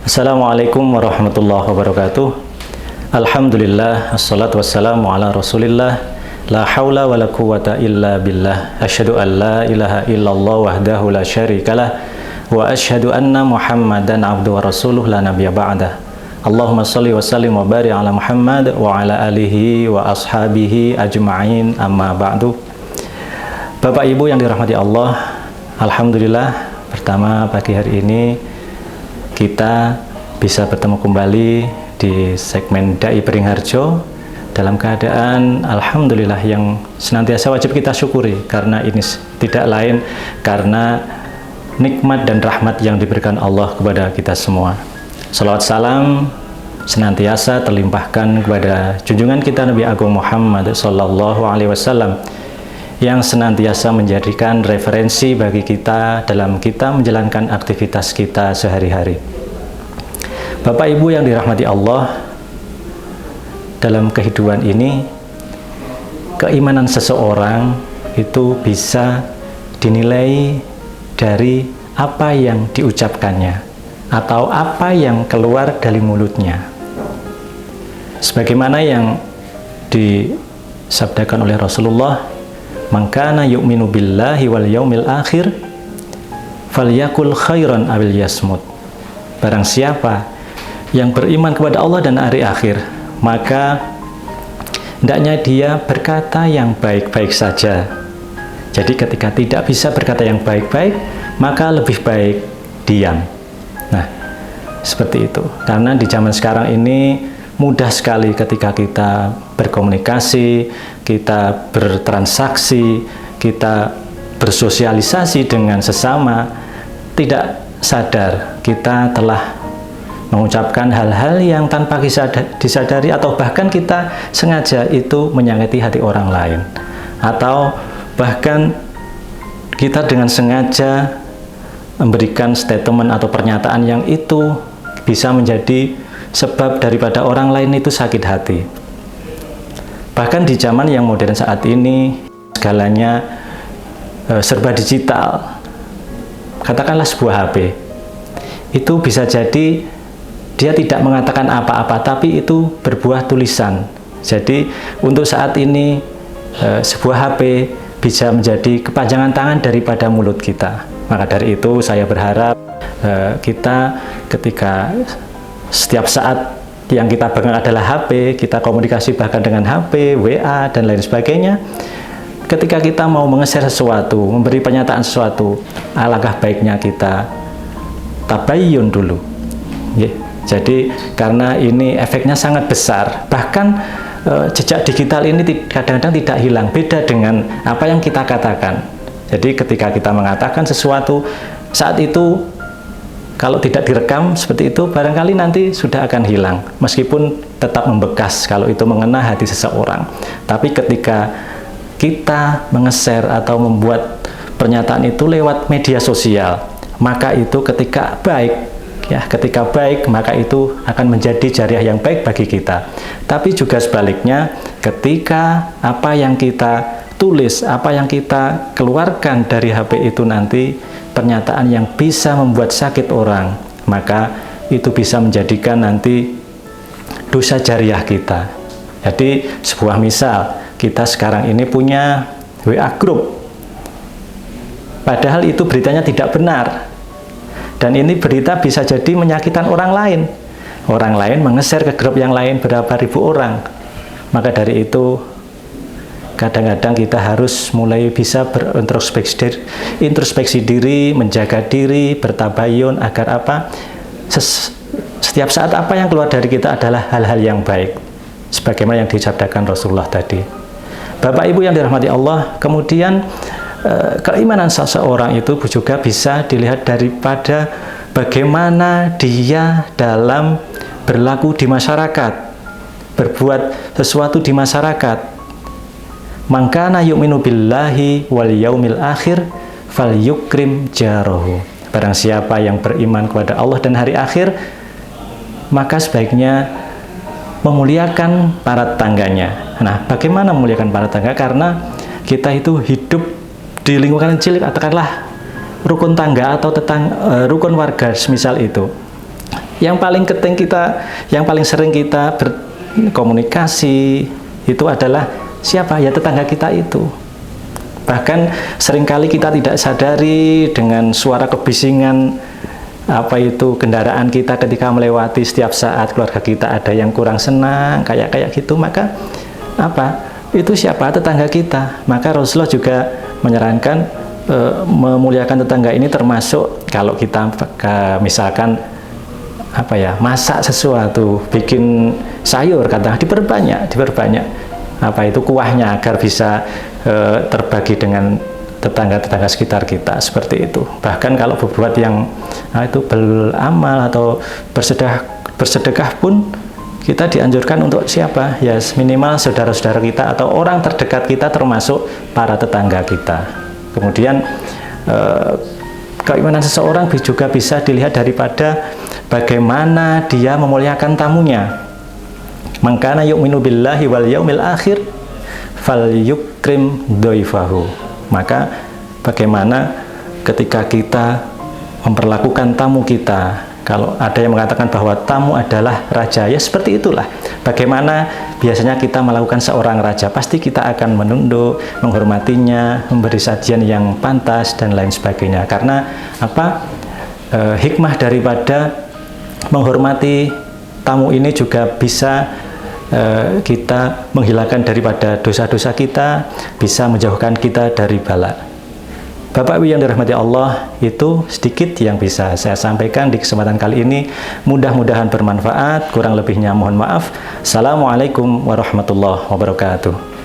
Assalamualaikum warahmatullahi wabarakatuh. Alhamdulillah, assalatu wassalamu ala rasulillah. La hawla wa la quwata illa billah. Asyhadu an la ilaha illallah wahdahu la syarikalah. Wa asyhadu anna muhammadan abdu wa rasuluh la nabiyya ba'dah. Allahumma salli wa sallim wa barik ala Muhammad wa ala alihi wa ashabihi ajma'in, amma ba'du. Bapak Ibu yang dirahmati Allah, Alhamdulillah, pertama pagi hari ini kita bisa bertemu kembali di segmen Dai Beringharjo dalam keadaan Alhamdulillah yang senantiasa wajib kita syukuri, karena ini tidak lain karena nikmat dan rahmat yang diberikan Allah kepada kita semua. Salawat salam senantiasa terlimpahkan kepada junjungan kita Nabi Agung Muhammad Sallallahu Alaihi Wasallam yang senantiasa menjadikan referensi bagi kita dalam kita menjalankan aktivitas kita sehari-hari. Bapak Ibu yang dirahmati Allah, dalam kehidupan ini keimanan seseorang itu bisa dinilai dari apa yang diucapkannya atau apa yang keluar dari mulutnya. Sebagaimana yang disabdakan oleh Rasulullah, "Man kana yu'minu billahi wal yaumil akhir falyakul khairan awil yasmut." Barang siapa yang beriman kepada Allah dan hari akhir, maka hendaknya dia berkata yang baik-baik saja. Jadi ketika tidak bisa berkata yang baik-baik, maka lebih baik diam. Nah, seperti itu. Karena di zaman sekarang ini mudah sekali ketika kita berkomunikasi, kita bertransaksi, kita bersosialisasi dengan sesama, tidak sadar kita telah mengucapkan hal-hal yang tanpa disadari, atau bahkan kita sengaja itu menyakiti hati orang lain, atau bahkan kita dengan sengaja memberikan statement atau pernyataan yang itu bisa menjadi sebab daripada orang lain itu sakit hati. Bahkan di zaman yang modern saat ini, segalanya serba digital. Katakanlah sebuah HP, itu bisa jadi dia tidak mengatakan apa-apa, tapi itu berbuah tulisan. Jadi untuk saat ini sebuah HP bisa menjadi kepanjangan tangan daripada mulut kita. Maka dari itu saya berharap kita ketika setiap saat yang kita pegang adalah HP, kita komunikasi bahkan dengan HP, WA, dan lain sebagainya. Ketika kita mau nge-share sesuatu, memberi pernyataan sesuatu, alangkah baiknya kita tabayyun dulu. Jadi karena ini efeknya sangat besar, bahkan jejak digital ini kadang-kadang tidak hilang, beda dengan apa yang kita katakan. Jadi ketika kita mengatakan sesuatu, saat itu kalau tidak direkam seperti itu, barangkali nanti sudah akan hilang, meskipun tetap membekas kalau itu mengena hati seseorang. Tapi ketika kita menge-share atau membuat pernyataan itu lewat media sosial, maka itu ketika baik, maka itu akan menjadi jariah yang baik bagi kita. Tapi juga sebaliknya, ketika apa yang kita tulis, apa yang kita keluarkan dari HP itu nanti pernyataan yang bisa membuat sakit orang, maka itu bisa menjadikan nanti dosa jariah kita. Jadi sebuah misal, kita sekarang ini punya WA group, padahal itu beritanya tidak benar, dan ini berita bisa jadi menyakitkan orang lain. Orang lain menge-share ke grup yang lain berapa ribu orang. Maka dari itu kadang-kadang kita harus mulai bisa berintrospeksi diri, menjaga diri, bertabayun agar apa? Setiap saat apa yang keluar dari kita adalah hal-hal yang baik, sebagaimana yang disabdakan Rasulullah tadi. Bapak Ibu yang dirahmati Allah, kemudian keimanan seseorang itu juga bisa dilihat daripada bagaimana dia dalam berlaku di masyarakat, berbuat sesuatu di masyarakat. Man kana yu'minu billahi wal yaumil akhir falyukrim jarahu. Barang siapa yang beriman kepada Allah dan hari akhir, maka sebaiknya memuliakan para tetangganya. Nah, bagaimana memuliakan para tetangga? Karena kita itu hidup di lingkungan kecil, katakanlah rukun tangga atau rukun warga semisal itu. Yang paling penting kita, yang paling sering kita berkomunikasi itu adalah siapa? Ya tetangga kita itu. Bahkan seringkali kita tidak sadari dengan suara kebisingan apa itu kendaraan kita ketika melewati setiap saat keluarga kita ada yang kurang senang kayak gitu, maka apa? Itu siapa? Tetangga kita. Maka Rasulullah juga menyarankan memuliakan tetangga ini termasuk kalau kita misalkan apa ya, masak sesuatu, bikin sayur, kata diperbanyak apa itu kuahnya agar bisa terbagi dengan tetangga-tetangga sekitar kita, seperti itu. Bahkan kalau berbuat yang itu beramal atau bersedekah pun kita dianjurkan untuk siapa? Ya minimal saudara-saudara kita atau orang terdekat kita, termasuk para tetangga kita. Kemudian keimanan seseorang juga bisa dilihat daripada bagaimana dia memuliakan tamunya. Man kana yu'minu billahi wal yaumil akhir falyukrim dhaifahu. Maka bagaimana ketika kita memperlakukan tamu kita, kalau ada yang mengatakan bahwa tamu adalah raja, ya seperti itulah. Bagaimana biasanya kita melakukan seorang raja, pasti kita akan menunduk, menghormatinya, memberi sajian yang pantas dan lain sebagainya. Karena apa? Hikmah daripada menghormati tamu ini juga bisa kita menghilangkan daripada dosa-dosa kita, bisa menjauhkan kita dari bala. Bapak Ibu yang dirahmati Allah, itu sedikit yang bisa saya sampaikan di kesempatan kali ini. Mudah-mudahan bermanfaat, kurang lebihnya mohon maaf. Assalamualaikum warahmatullahi wabarakatuh.